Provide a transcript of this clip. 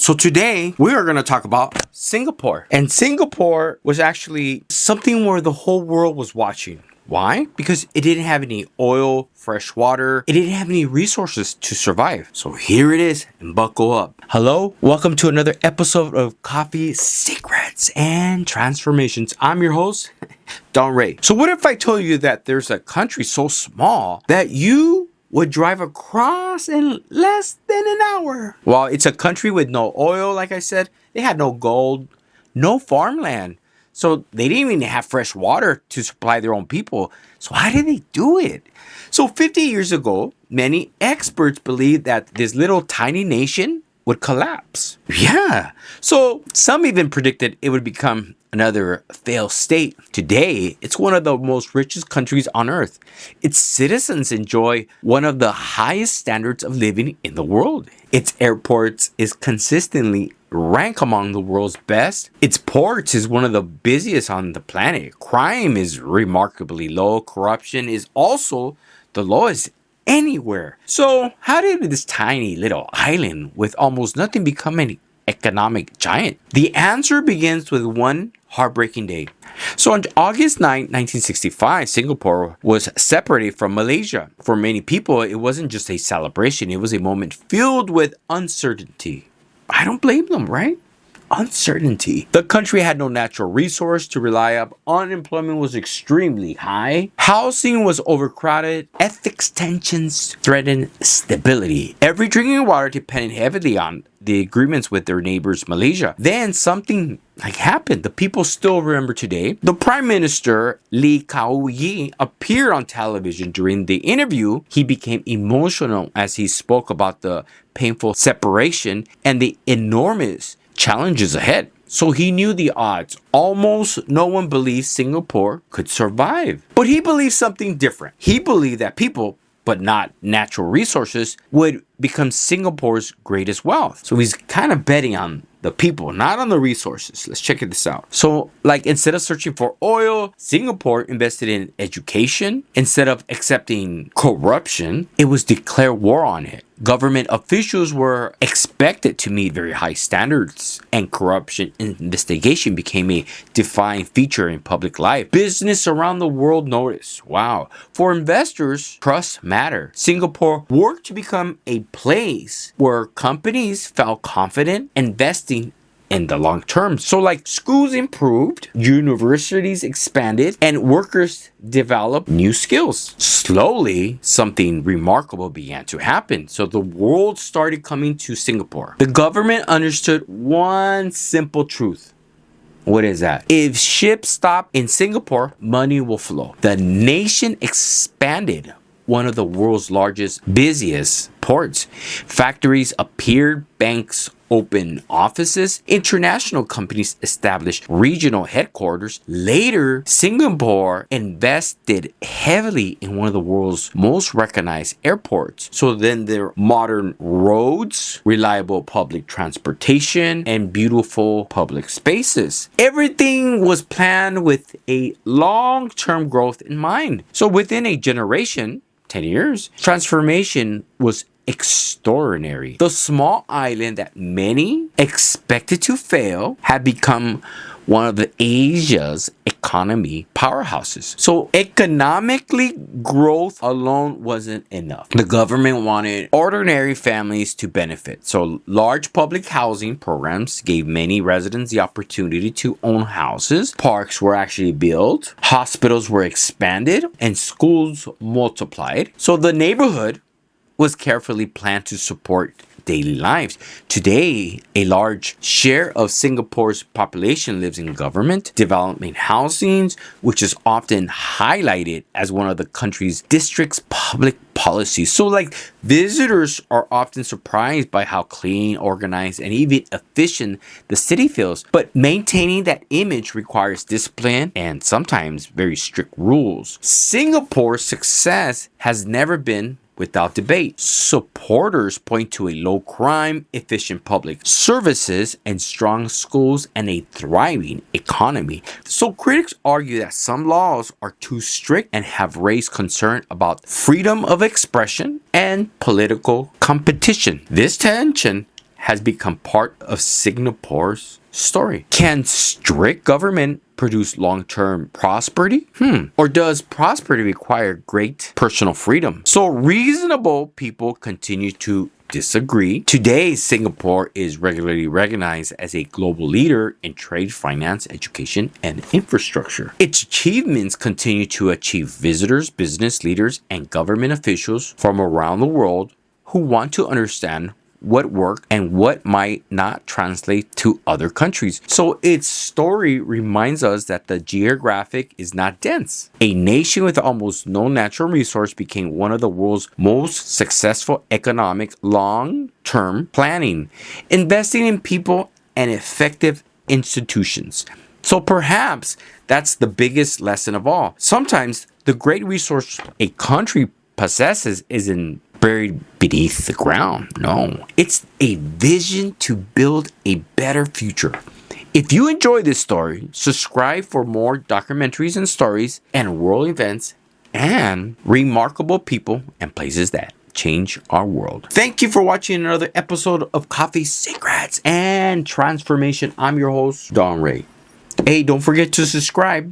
So today we are going to talk about Singapore. And Singapore was actually something where the whole world was watching. Why? Because it didn't have any oil, fresh water. It didn't have any resources to survive. So here it is, and buckle up. Hello, welcome to another episode of Coffee Secrets and Transformations. I'm your host, Don Ray. So what if I told you that there's a country so small that you would drive across in less than an hour? Well, it's a country with no oil, like I said. They had no gold, no farmland. So they didn't even have fresh water to supply their own people. So how did they do it? So 50 years ago, many experts believed that this little tiny nation would collapse. Yeah. So some even predicted it would become another failed state. Today, it's one of the most richest countries on earth. Its citizens enjoy one of the highest standards of living in the world. Its airports is consistently ranked among the world's best. Its ports is one of the busiest on the planet. Crime is remarkably low. Corruption is also the lowest anywhere. So how did this tiny little island with almost nothing become an economic giant? The answer begins with one heartbreaking day. So on August 9, 1965, Singapore was separated from Malaysia. For many people, it wasn't just a celebration. It was a moment filled with uncertainty. I don't blame them, right? Uncertainty. The country had no natural resource to rely on. Unemployment was extremely high. Housing was overcrowded. Ethics tensions threatened stability. Every drinking water depended heavily on the agreements with their neighbors, Malaysia. Then something happened. The people still remember today. The Prime Minister, Lee Kuan Yew, appeared on television. During the interview, he became emotional as he spoke about the painful separation and the enormous challenges ahead. So he knew the odds. Almost no one believed Singapore could survive. But he believed something different. He believed that people, but not natural resources, would become Singapore's greatest wealth. So he's kind of betting on the people, not on the resources. Let's check this out. So instead of searching for oil, Singapore invested in education. Instead of accepting corruption, it was declared war on it. Government officials were expected to meet very high standards, and corruption investigation became a defining feature in public life. Business around the world noticed. Wow. For investors, trust mattered. Singapore worked to become a place where companies felt confident investing in the long term. So schools improved, universities expanded, and workers developed new skills. Slowly, something remarkable began to happen. So the world started coming to Singapore. The government understood one simple truth. What is that? If ships stop in Singapore, money will flow. The nation expanded. One of the world's largest, busiest ports. Factories appeared, banks opened offices, international companies established regional headquarters. Later, Singapore invested heavily in one of the world's most recognized airports. So then there are modern roads, reliable public transportation, and beautiful public spaces. Everything was planned with a long-term growth in mind. So within a generation, 10 years, transformation was extraordinary. The small island that many expected to fail had become one of the Asia's economy powerhouses. So economically, growth alone wasn't enough. The government wanted ordinary families to benefit. So large public housing programs gave many residents the opportunity to own houses. Parks were actually built, hospitals were expanded, and schools multiplied. So the neighborhood was carefully planned to support daily lives. Today, a large share of Singapore's population lives in government, development housing, which is often highlighted as one of the country's district's public policies. So visitors are often surprised by how clean, organized, and even efficient the city feels. But maintaining that image requires discipline and sometimes very strict rules. Singapore's success has never been without debate. Supporters point to a low crime, efficient public services, and strong schools and a thriving economy. So critics argue that some laws are too strict and have raised concern about freedom of expression and political competition. This tension has become part of Singapore's story. Can strict government produce long-term prosperity? Or does prosperity require great personal freedom? So reasonable people continue to disagree. Today, Singapore is regularly recognized as a global leader in trade, finance, education, and infrastructure. Its achievements continue to achieve visitors, business leaders, and government officials from around the world who want to understand what worked and what might not translate to other countries. So its story reminds us that the geographic is not dense. A nation with almost no natural resource became one of the world's most successful economic long-term planning, investing in people and effective institutions. So perhaps that's the biggest lesson of all. Sometimes the great resource a country possesses isn't buried beneath the ground. No, it's a vision to build a better future. If you enjoy this story, subscribe for more documentaries and stories and world events and remarkable people and places that change our world. Thank you for watching another episode of Coffee Secrets and Transformation. I'm your host, Don Ray. Hey, don't forget to subscribe.